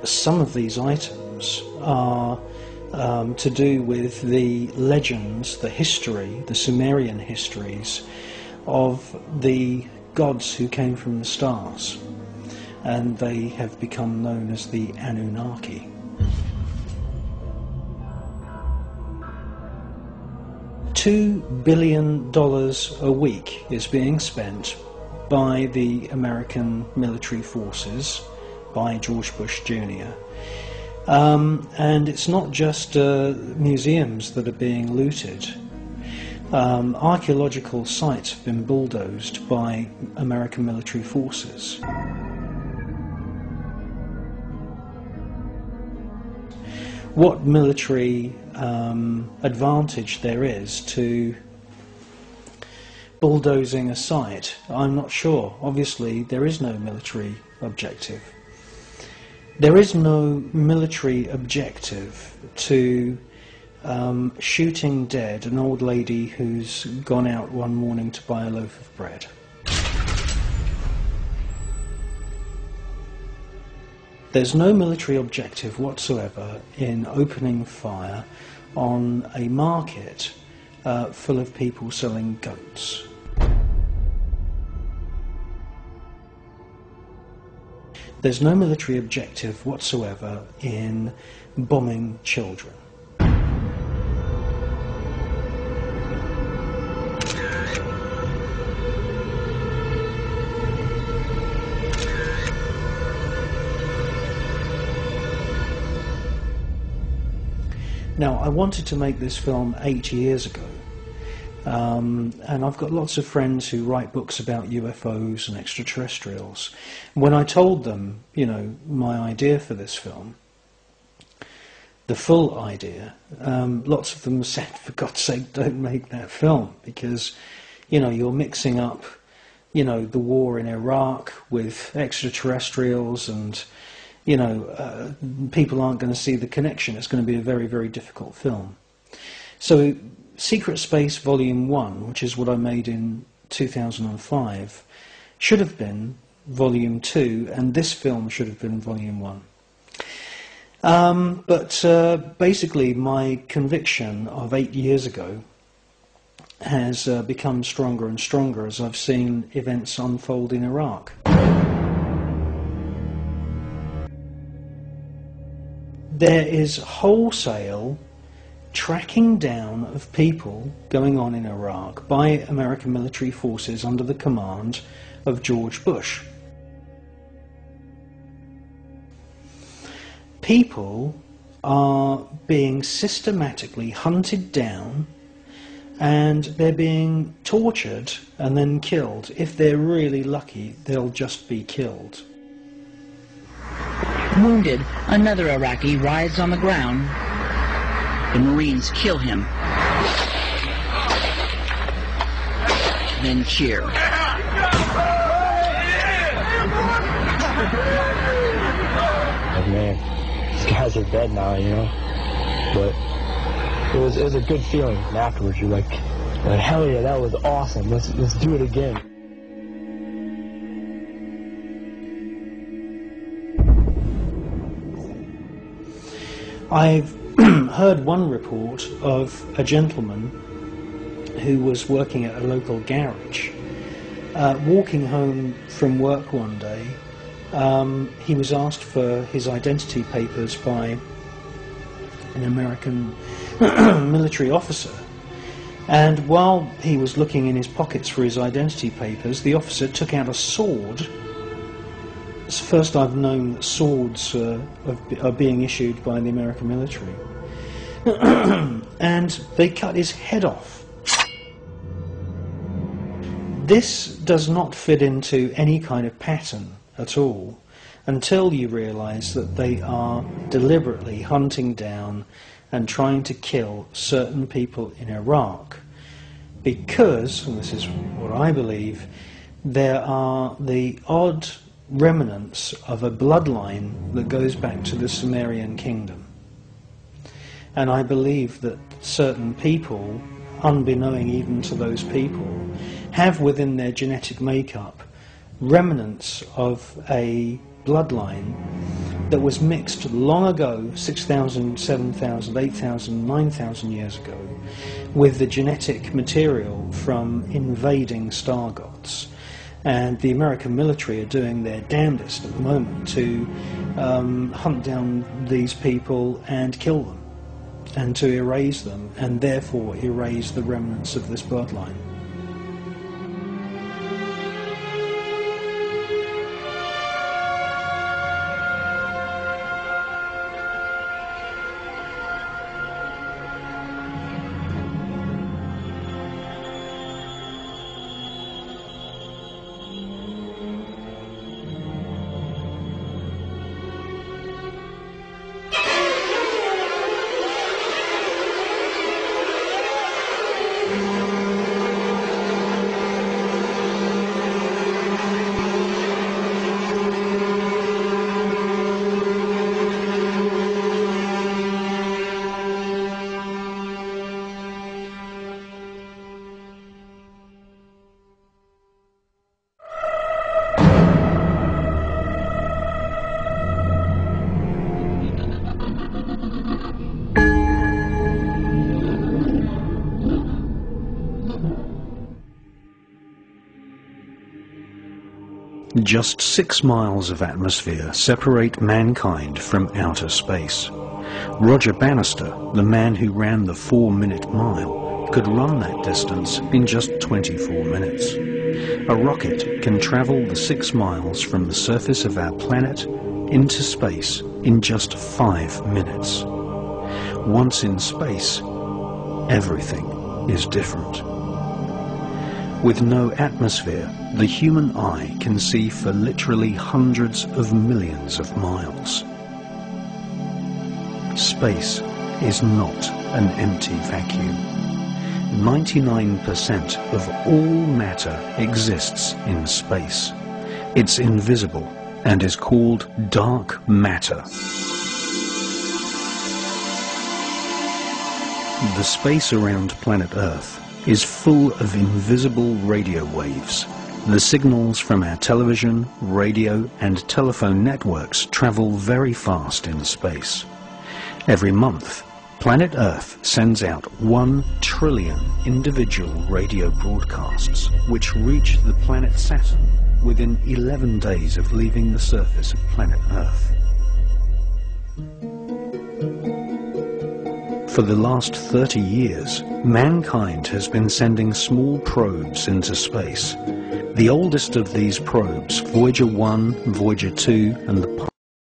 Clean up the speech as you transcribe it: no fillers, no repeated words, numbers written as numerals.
some of these items are to do with the legends, the history, the Sumerian histories of the gods who came from the stars, and they have become known as the Anunnaki. $2 billion a week is being spent by the American military forces, by George Bush Jr. And it's not just museums that are being looted. Archaeological sites have been bulldozed by American military forces. What military advantage there is to bulldozing a site, I'm not sure. Obviously, there is no military objective. There is no military objective to shooting dead an old lady who's gone out one morning to buy a loaf of bread. There's no military objective whatsoever in opening fire on a market full of people selling goats. There's no military objective whatsoever in bombing children. Now, I wanted to make this film 8 years ago, and I've got lots of friends who write books about UFOs and extraterrestrials. When I told them, you know, my idea for this film, the full idea, lots of them said, for God's sake, don't make that film, because, you know, you're mixing up, you know, the war in Iraq with extraterrestrials, and you know, people aren't going to see the connection. It's going to be a very, very difficult film. So Secret Space Volume 1, which is what I made in 2005, should have been Volume 2, and this film should have been Volume 1. But basically my conviction of 8 years ago has become stronger and stronger as I've seen events unfold in Iraq. There is wholesale tracking down of people going on in Iraq by American military forces under the command of George Bush. People are being systematically hunted down, and they're being tortured and then killed. If they're really lucky, they'll just be killed. Wounded, another Iraqi writhes on the ground. The Marines kill him. Then cheer. Like, man, these guys are dead now, you know? But it was a good feeling afterwards. You're like, hell yeah, that was awesome. Let's do it again. I've heard one report of a gentleman who was working at a local garage. Walking home from work one day, he was asked for his identity papers by an American military officer. And while he was looking in his pockets for his identity papers, the officer took out a sword. It's the first I've known that swords are being issued by the American military. And they cut his head off. This does not fit into any kind of pattern at all until you realise that they are deliberately hunting down and trying to kill certain people in Iraq because, and this is what I believe, there are the odd remnants of a bloodline that goes back to the Sumerian kingdom. And I believe that certain people, unbeknown even to those people, have within their genetic makeup remnants of a bloodline that was mixed long ago, 6,000, 7,000, 8,000, 9,000 years ago, with the genetic material from invading star gods. And the American military are doing their damnedest at the moment to hunt down these people and kill them, and to erase them, and therefore erase the remnants of this bloodline. Just 6 miles of atmosphere separate mankind from outer space. Roger Bannister, the man who ran the 4-minute mile, could run that distance in just 24 minutes. A rocket can travel the 6 miles from the surface of our planet into space in just 5 minutes. Once in space, everything is different. With no atmosphere, the human eye can see for literally hundreds of millions of miles. Space is not an empty vacuum. 99% of all matter exists in space. It's invisible and is called dark matter. The space around planet Earth is full of invisible radio waves. The signals from our television, radio and telephone networks travel very fast in space. Every month, planet Earth sends out 1 trillion individual radio broadcasts, which reach the planet Saturn within 11 days of leaving the surface of planet Earth. For the last 30 years, mankind has been sending small probes into space. The oldest of these probes, Voyager 1, Voyager 2 and the